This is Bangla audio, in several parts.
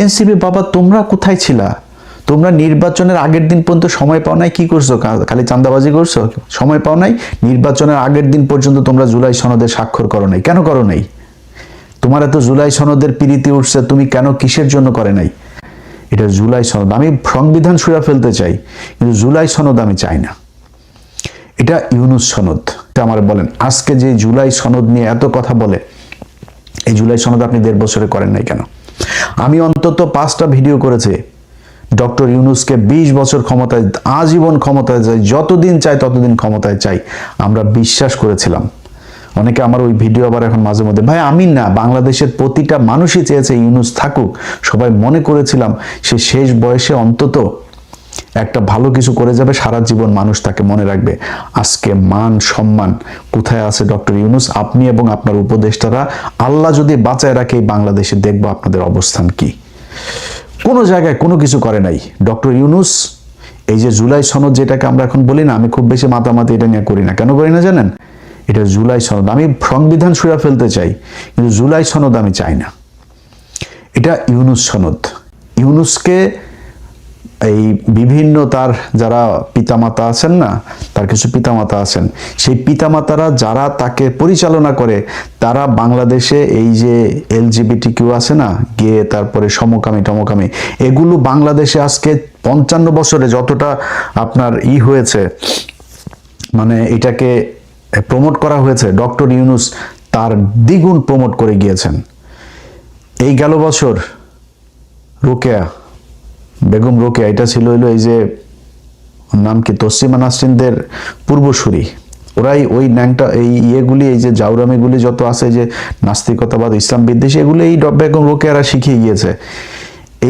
এনসিপি বাবা তোমরা কোথায় ছিলা? তোমরা নির্বাচনের আগের দিন পর্যন্ত সময় পাও নাই, কি করছো? খালি চাঁদাবাজি করছো? সময় পাও নাই? নির্বাচনের আগের দিন পর্যন্ত তোমরা জুলাই সনদে স্বাক্ষর করো নাই, কেন করো নাই? তোমার এত জুলাই সনদের প্রীতি উঠছে, তুমি কেন কিসের জন্য করে নাই? এটা জুলাই সনদ, আমি সংবিধান ছুঁড়ে ফেলতে চাই কিন্তু জুলাই সনদ আমি চাই না। এটা ইউনূস সনদ। এটা আমার বলেন, আজকে যে জুলাই সনদ নিয়ে এত কথা বলে, এই জুলাই সনদ আপনি 1.5 বছরে করেন নাই কেন? আমি অন্তত 5টা ভিডিও করেছি ডক্টর ইউনূসকে 20 বছর ক্ষমতায়, আজীবন ক্ষমতায় চাই, যতদিন চাই ততদিন ক্ষমতায় চাই, আমরা বিশ্বাস করেছিলাম। অনেকে আমার ওই ভিডিও আবার এখন মাঝে মধ্যে, ভাই আমি না, বাংলাদেশের প্রতিটা মানুষই চেয়েছে ইউনূস থাকুক। সবাই মনে করেছিলাম সে শেষ বয়সে অন্তত একটা ভালো কিছু করে যাবে, সারা জীবন মানুষ তাকে মনে রাখবে। আজকে মান সম্মান কোথায় আছে ডক্টর ইউনূস? আপনি এবং আপনার উপদেষ্টারা, আল্লাহ যদি বাঁচায় রাখে এই বাংলাদেশে, দেখবো আপনাদের অবস্থান কি। কোনো জায়গায় কোনো কিছু করে নাই ডক্টর ইউনূস। এই যে জুলাই সনদ যেটাকে আমরা এখন বলি না, আমি খুব বেশি মাতামাতি এটা নিয়ে করি না। কেন করি না জানেন? এটা জুলাই সনদ, আমি সংবিধান ছুঁড়ে ফেলতে চাই কিন্তু জুলাই সনদ আমি চাই না। এটা ইউনূস সনদ। ইউনূসকে এই বিভিন্ন তার যারা পিতামাতা আছেন না, তার কিছু পিতামাতা আছেন, সেই পিতামাতারা যারা তাকে পরিচালনা করে, তারা বাংলাদেশে এই যে LGBTQ আছে না, গে, তারপরে সমকামী টমকামী, এগুলো বাংলাদেশে আজকে 55 বছরে যতটা আপনার হয়েছে, মানে এটাকে প্রমোট করা হয়েছে, ডক্টর ইউনূস তার দ্বিগুণ প্রমোট করে গিয়েছেন। এই গেল বছর রোকেয়া, বেগম রোকেয়া, এটা ছিল হইলো এই যে নাম কি, তসলিমা নাসরিনদের পূর্বসূরি। ওরাই ওই ন্যাংটা এই ইয়েগুলি, এই যে জাউরামিগুলি যত আছে, যে নাস্তিকতাবাদ, ইসলাম বিদ্বেষী, এগুলো এই বেগম রোকেয়ারা শিখিয়ে গিয়েছে।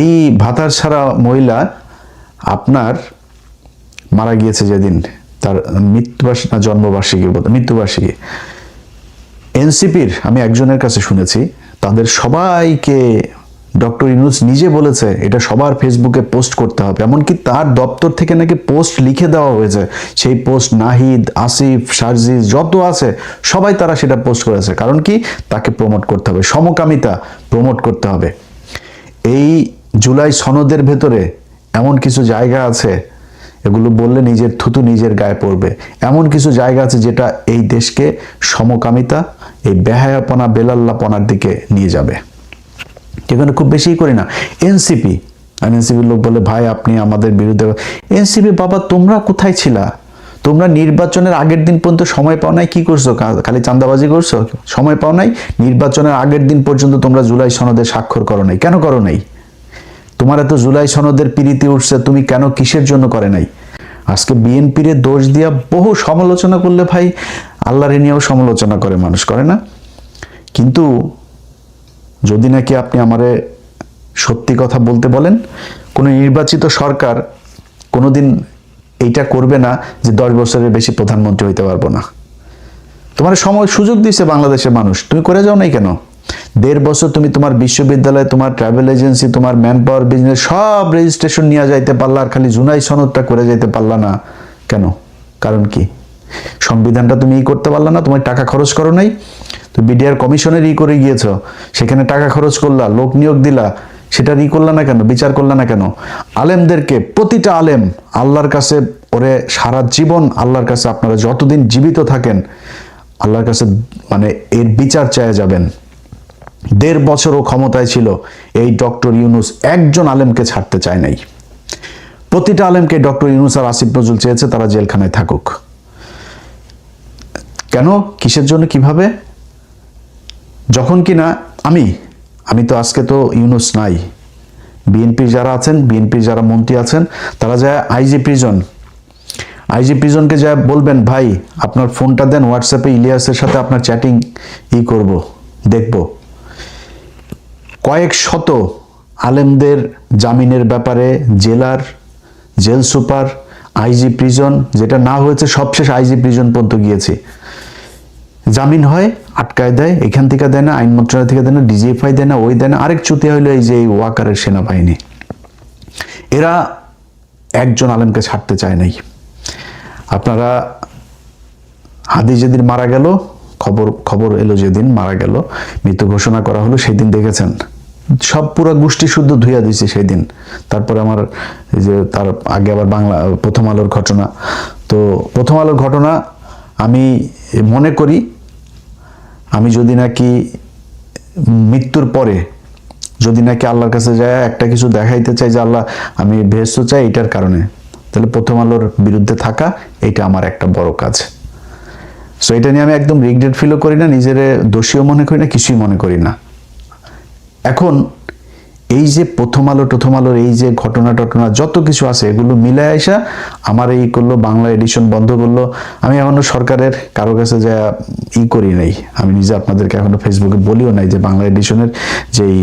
এই ভাতার ছাড়া মহিলা আপনার মারা গিয়েছে যেদিন, তার মৃত্যুবার্ষিকী না জন্মবার্ষিকীর মতো মৃত্যুবার্ষিকী। এনসিপির আমি একজনের কাছে শুনেছি, তাদের সবাইকে ডক্টর ইউনূস নিজে বলেছে এটা সবার ফেসবুকে পোস্ট করতে হবে, এমনকি তার দপ্তর থেকে নাকি পোস্ট লিখে দেওয়া হয়েছে। সেই পোস্ট নাহিদ, আসিফ, শারজিজ যত আছে সবাই তারা সেটা পোস্ট করেছে। কারণ কি, তাকে প্রমোট করতে হবে, সমকামিতা প্রমোট করতে হবে। এই জুলাই সনদের ভেতরে এমন কিছু জায়গা আছে, এগুলো বললে নিজের থুতু নিজের গায়ে পড়বে। এমন কিছু জায়গা আছে যেটা এই দেশকে সমকামিতা, এই বেহায়াপনা, বেলাল্লাপনার দিকে নিয়ে যাবে। এখানে খুব বেশি করি না। এনসিপি, আর এনসিপির লোক বলে ভাই আপনি আমাদের বিরুদ্ধে। এনসিপি বাবা তোমরা কোথায় ছিলা? তোমরা নির্বাচনের আগের দিন পর্যন্ত সময় পাও নাই, কি করছো? খালি চাঁদাবাজি করছো? সময় পাও নাই? নির্বাচনের আগের দিন পর্যন্ত তোমরা জুলাই সনদে স্বাক্ষর করো নাই, কেন করো নাই? তোমার এত জুলাই সনদের প্রীতি উঠছে, তুমি কেন কিসের জন্য করে নাই? আজকে বিএনপির দোষ দিয়া বহু সমালোচনা করলে ভাই, আল্লাহর নিয়েও সমালোচনা করে মানুষ, করে না? কিন্তু যদি নাকি আপনি আমারে সত্যি কথা বলতে বলেন, কোনো নির্বাচিত সরকার কোনোদিন এইটা করবে না যে 10 বছরের বেশি প্রধানমন্ত্রী হইতে পারবো না। তোমার সময় সুযোগ দিচ্ছে বাংলাদেশের মানুষ, তুমি করে যাও নাই কেন? 1.5 বছর তুমি তোমার বিশ্ববিদ্যালয়, তোমার ট্রাভেল এজেন্সি, তোমার ম্যান পাওয়ার বিজনেস সব রেজিস্ট্রেশন নিয়ে যাইতে পারলা, আর খালি জুলাই সনদটা করে যাইতে পারলা না কেন? কারণ কি? সংবিধানটা তুমি করতে পারলা না, তোমার টাকা খরচ করো নাই। তো বিডিআর কমিশনের করে গিয়েছো, সেখানে টাকা খরচ করলা, লোক নিয়োগ দিলা, সেটা করলা না কেন? বিচার করলা না কেন? আলেমদেরকে, প্রতিটা আলেম আল্লাহর কাছে, ওরে সারা জীবন আল্লাহর কাছে, আপনারা যতদিন জীবিত থাকেন আল্লাহর কাছে মানে এর বিচার চাইয়া যাবেন। 1.5 বছরও ক্ষমতায় ছিল এই ডক্টর ইউনূস, একজন আলেমকে ছাড়তে চায় নাই। প্রতিটা আলেমকে ডক্টর ইউনূস আর আসিফ নজরুল চেয়েছে তারা জেলখানায় থাকুক। কেন? কিসের জন্য? কিভাবে? যখন কিনা আমি তো আজকে তো ইউনূস নাই, বিএনপির যারা আছেন, বিএনপির যারা মন্ত্রী আছেন, তারা যায় আইজি প্রিজনকে যায় বলবেন ভাই আপনার ফোনটা দেন, হোয়াটসঅ্যাপে ইলিয়াসের সাথে আপনার চ্যাটিং করব, দেখব। কয়েক শত আলেমদের জামিনের ব্যাপারে জেল সুপার, আইজি প্রিজন, যেটা না হয়েছে সবশেষ আইজি প্রিজন পর্যন্ত গিয়েছি, জামিন হয়, আটকায় দেয়, এখান থেকে দেয় না, আইন মন্ত্রণালয় থেকে দেয় না, ডিজিএফআই দেয় না, ওই দেয় না। আরেক চুতিয়া হইলো এই যে এই ওয়াকারের সেনাবাহিনী, এরা একজন আলেমকে ছাড়তে চায় নাই। আপনারা হাদি যেদিন মারা গেল, খবর এলো যেদিন মারা গেল, মৃত্যু ঘোষণা করা হলো, সেদিন দেখেছেন সব পুরো গোষ্ঠী শুদ্ধ ধুইয়া দিয়েছে সেই দিন। তারপরে আমার এই যে তার আগে আবার বাংলা প্রথম আলোর ঘটনা, তো প্রথম আলোর ঘটনা আমি মনে করি আমি যদি নাকি মৃত্যুর পরে যদি নাকি আল্লাহর কাছে যায় একটা কিছু দেখাইতে চাই যে আল্লাহ আমি বেহেশত চাই এটার কারণে, তাহলে প্রথম আলোর বিরুদ্ধে থাকা এটা আমার একটা বড় কাজ। সো এটা নিয়ে আমি একদম রিগ্রেট ফিলও করি না, নিজের দোষীও মনে করি না, কিছুই মনে করি না। এখন এই যে প্রথম আলোর এই যে ঘটনা যত কিছু আছে এগুলো মিলে আইসা আমার এই করলো, বাংলা এডিশন বন্ধ করলো। আমি এখনো সরকারের কারো কাছে যা করি নাই, আমি নিজে আপনাদেরকে এখনো ফেসবুকে বলিও নাই যে বাংলা এডিশনের যেই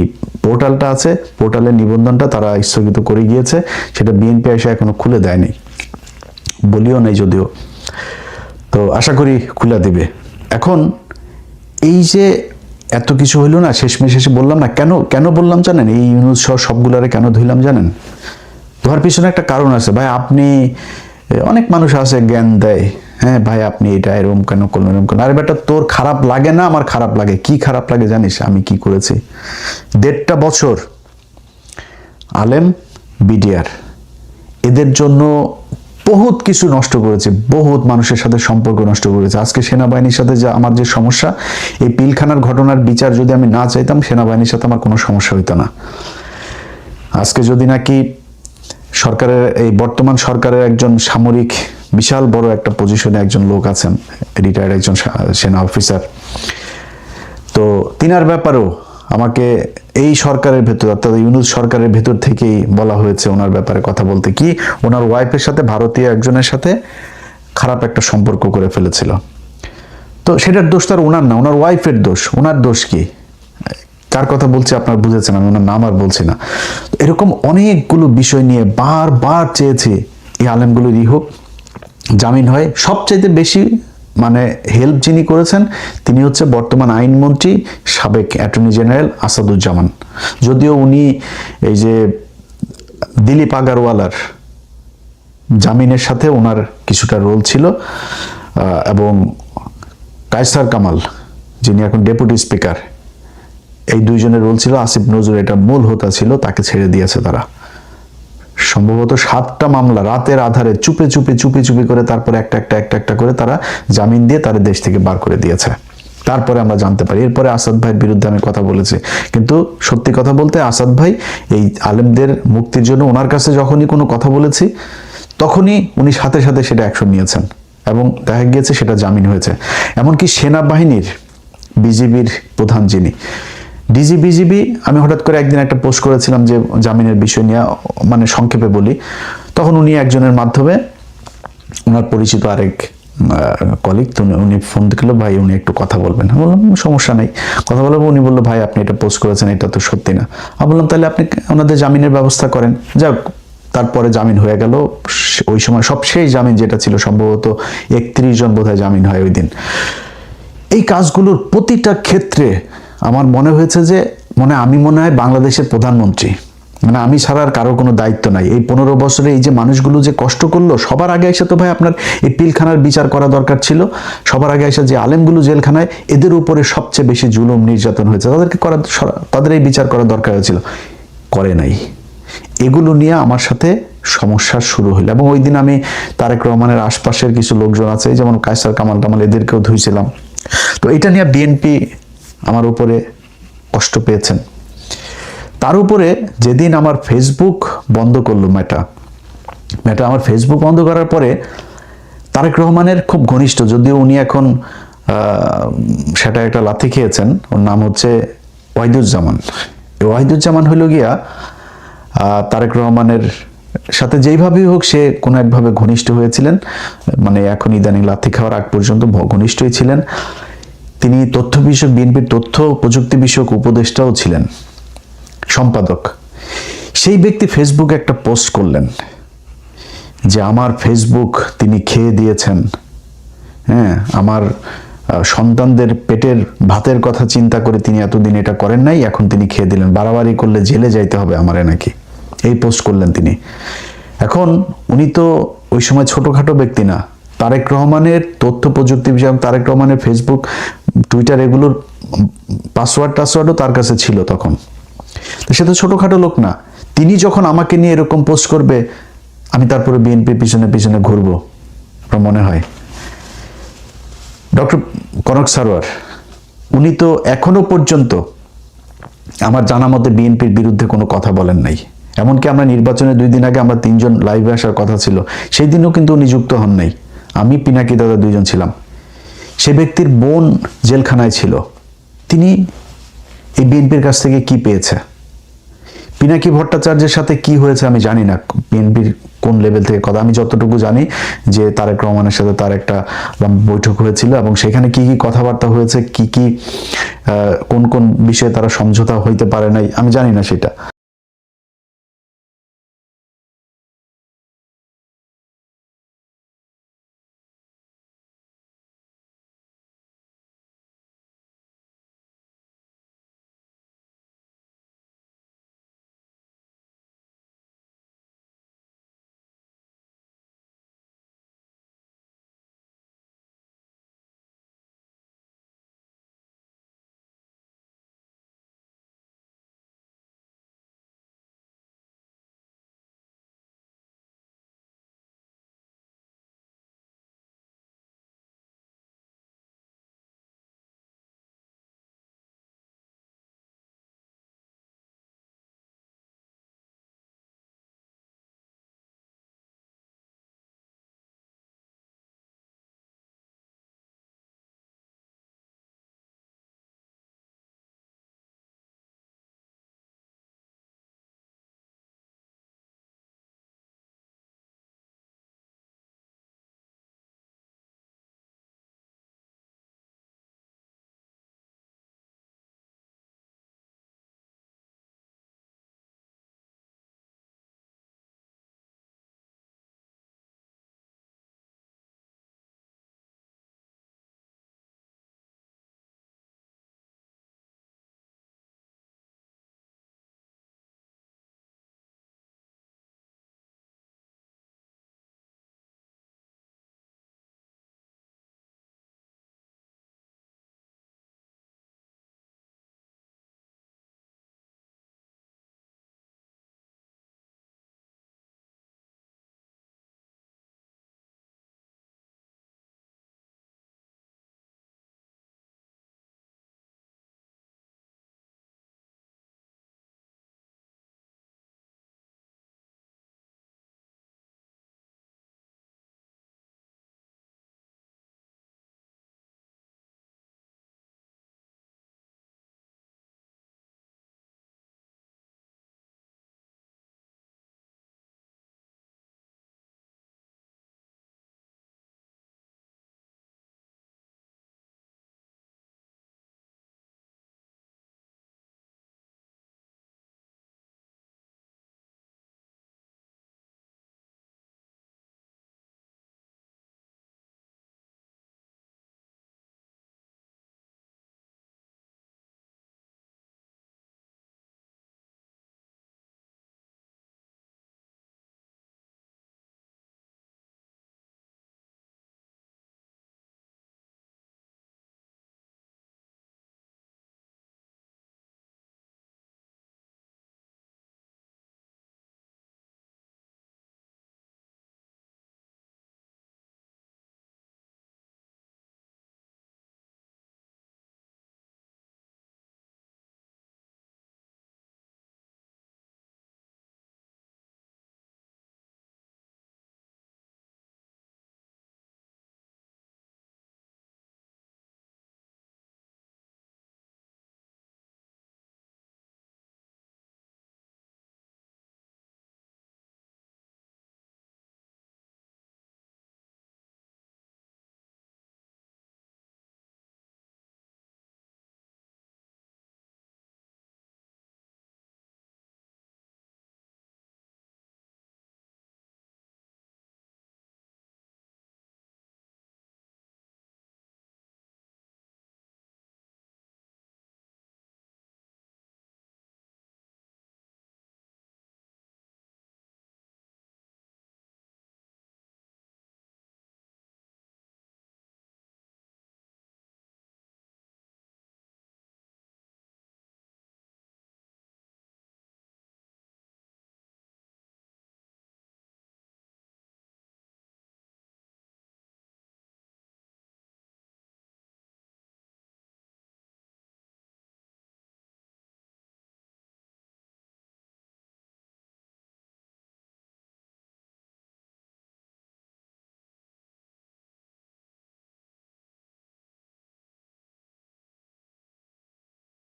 পোর্টালটা আছে, পোর্টালের নিবন্ধনটা তারা স্থগিত করে গিয়েছে, সেটা বিএনপি এসে এখনো খুলে দেয়নি, বলিও নাই যদিও। তো আশা করি খুলে দিবে। এখন এই যে এত কিছু হইলো না, শেষমেশ বললাম না কেন বললাম জানেন, এই ইউনুস সবগুলারে কেন ধুইলাম জানেন? ধোয়ার পিছনে একটা কারণ আছে। ভাই আপনি, অনেক মানুষ আছে জ্ঞান দেয়, হ্যাঁ ভাই আপনি এটা এরকম কেন করলেন, এরকম কেন। আরে বেটা তোর খারাপ লাগে না, আমার খারাপ লাগে। কি খারাপ লাগে জানিস আমি কি করেছি? 1.5 বছর আলেম, বিডিআর এদের জন্য বহুত কিছু নষ্ট করেছে, বহুত মানুষের সাথে সম্পর্ক নষ্ট করেছে। আজকে সেনাবাহিনীর সাথে যে আমার যে সমস্যা, এই পিলখানার ঘটনার বিচার যদি আমি না চাইতাম, সেনাবাহিনীর সাথে আমার কোনো সমস্যা হইতো না। আজকে যদি নাকি সরকারের, এই বর্তমান সরকারের একজন সামরিক বিশাল বড় একটা পজিশনে একজন লোক আছেন, রিটায়ার্ড একজন সেনা অফিসার, তো তিনার ব্যাপারেও আমাকে এই সরকারের ভেতর, অর্থাৎ ইউনূস সরকারের ভেতর থেকেই বলা হয়েছে ওনার ব্যাপারে কথা বলতে, কি ওনার ওয়াইফের সাথে ভারতীয় একজনের সাথে খারাপ একটা সম্পর্ক করে ফেলেছিল। তো সেটার দোষ তার ওনার না, ওনার ওয়াইফের দোষ। ওনার দোষ কি? কার কথা বলছি আপনার বুঝেছেন, আমি ওনার নাম আর বলছি না। এরকম অনেকগুলো বিষয় নিয়ে বারবার চেয়েছি এই আলেমগুলোরই হোক, জামিন হয়। সবচাইতে বেশি মানে হেল্প যিনি করেছেন তিনি হচ্ছে বর্তমান আইনমন্ত্রী, সাবেক অ্যাটর্নি জেনারেল আসাদুজ্জামান। যদিও উনি এই যে দিলীপ আগারওয়ালার জামিনের সাথে ওনার কিছুটা রোল ছিল, এবং কায়সার কামাল যিনি এখন ডেপুটি স্পিকার, এই দুইজনের রোল ছিল। আসিফ নজরুল এটা মূল হোতা ছিল, তাকে ছেড়ে দিয়েছে তারা। সম্ভবত 7টা মামলা রাতের আধারে চুপে চুপে করে তারপরে একটা করে তারা জামিন দিয়ে তারা দেশ থেকে বার করে দিয়েছে। তারপরে আমরা জানতে পারি, এরপরে আসাদ ভাইয়ের বিরুদ্ধে আমি কথা বলেছি, কিন্তু সত্যি কথা বলতে আসাদ ভাই এই আলেমদের মুক্তির জন্য ওনার কাছে যখনই কোনো কথা বলেছি তখনই উনি সাথে সাথে সেটা অ্যাকশন নিয়েছেন, এবং দেখা গিয়েছে সেটা জামিন হয়েছে। এমনকি সেনাবাহিনীর বিজিবির প্রধান যিনি বিজিবি, আমি হঠাৎ করে একদিন একটা পোস্ট করেছিলাম যে জামিনের বিষয় নিয়ে, মানে সংক্ষেপে বলি, তখন উনি একজনের মাধ্যমে ওনার পরিচিত আরেক কলিগ, তো উনি ফোন দিল, ভাই উনি একটু কথা বলবেন। আমি বললাম সমস্যা নেই, কথা বলবো। উনি বললো ভাই আপনি এটা পোস্ট করেছেন, এটা তো সত্যি না। আমি বললাম তাহলে আপনি ওনাদের জামিনের ব্যবস্থা করেন। যাক, তারপরে জামিন হয়ে গেল। ওই সময় সবশেষ জামিন যেটা ছিল সম্ভবত 31 জন বোধহয় জামিন হয় ওই দিন। এই কাজগুলোর প্রতিটা ক্ষেত্রে আমার মনে হয়েছে যে আমি মনে হয় বাংলাদেশের প্রধানমন্ত্রী, মানে আমি ছাড়া আর কারো কোনো দায়িত্ব নাই। এই 15 বছরে এই যে মানুষগুলো যে কষ্ট করলো, সবার আগে এসে তো ভাই আপনার এই পিলখানার বিচার করা দরকার ছিল। সবার আগে এসে যে আলেমগুলো জেলখানায়, এদের উপরে সবচেয়ে বেশি জুলুম নির্যাতন হয়েছে, তাদের এই বিচার করা দরকার হয়েছিল, করে নাই। এগুলো নিয়ে আমার সাথে সমস্যা শুরু হলো, এবং ওই দিন আমি তারেক রহমানের আশপাশের কিছু লোকজন আছে, যেমন কায়সার কামাল টামাল, এদেরকেও ধুইছিলাম। তো এটা নিয়ে বিএনপি আমার উপরে কষ্ট পেয়েছেন। তার উপরে যেদিন আমার ফেসবুক বন্ধ করলো মেটা আমার ফেসবুক বন্ধ করার পরে তারেক রহমানের খুব ঘনিষ্ঠ, যদিও উনি এখন সেটা একটা লাথি খেয়েছেন, ওর নাম হচ্ছে ওয়াহিদুজ্জামান। ওয়াহিদুজ্জামান হইল গিয়া তারেক রহমানের সাথে যেইভাবেই হোক সে কোনো একভাবে ঘনিষ্ঠ হয়েছিলেন, মানে এখন ইদানিং লাথি খাওয়ার আগ পর্যন্ত ঘনিষ্ঠই ছিলেন। তিনি তথ্য বিষয়ক, বিএনপির তথ্য প্রযুক্তি বিষয়ক উপদেষ্টাও ছিলেন, সম্পাদক। সেই ব্যক্তি ফেসবুকে একটা পোস্ট করলেন যে আমার ফেসবুক তিনি খেয়ে দিয়েছেন, হ্যাঁ আমার সন্তানদের পেটের ভাতের কথা চিন্তা করে তিনি এতদিন এটা করেন নাই, এখন তিনি খেয়ে দিলেন, বাড়াবাড়ি করলে জেলে যাইতে হবে আমারে নাকি, এই পোস্ট করলেন তিনি। এখন উনি তো ওই সময় ছোটখাটো ব্যক্তি না, তারেক রহমানের তথ্য প্রযুক্তি বিষয়ক, তারেক রহমানের ফেসবুক, টুইটার, এগুলোর পাসওয়ার্ডও তার কাছে ছিল তখন। তো সে তো ছোটোখাটো লোক না। তিনি যখন আমাকে নিয়ে এরকম পোস্ট করবে, আমি তারপরে বিএনপির পিছনে পিছনে ঘুরবো আপনার মনে হয়? ডক্টর কনক সারোয়ার উনি তো এখনো পর্যন্ত আমার জানা মতে বিএনপির বিরুদ্ধে কোনো কথা বলেন নাই। এমনকি আমরা নির্বাচনের 2 দিন আগে আমরা 3 জন লাইভে আসার কথা ছিল, সেই দিনও কিন্তু উনি যুক্ত হন নাই। আমি, পিনাকি দাদা 2 জন ছিলাম। সে ব্যক্তির বোন জেলখানায় ছিল, তিনি এই বিএনপির কাছ থেকে কি পেয়েছে? পিনাকি ভট্টাচার্যের সাথে কি হয়েছে আমি জানি না, বিএনপির কোন লেভেল থেকে কথা। আমি যতটুকু জানি যে তারেক রহমানের সাথে তার একটা বৈঠক হয়েছিল এবং সেখানে কি কি কথাবার্তা হয়েছে, কি কি কোন কোন বিষয়ে তারা সমঝোতা হইতে পারে নাই, আমি জানি না সেটা।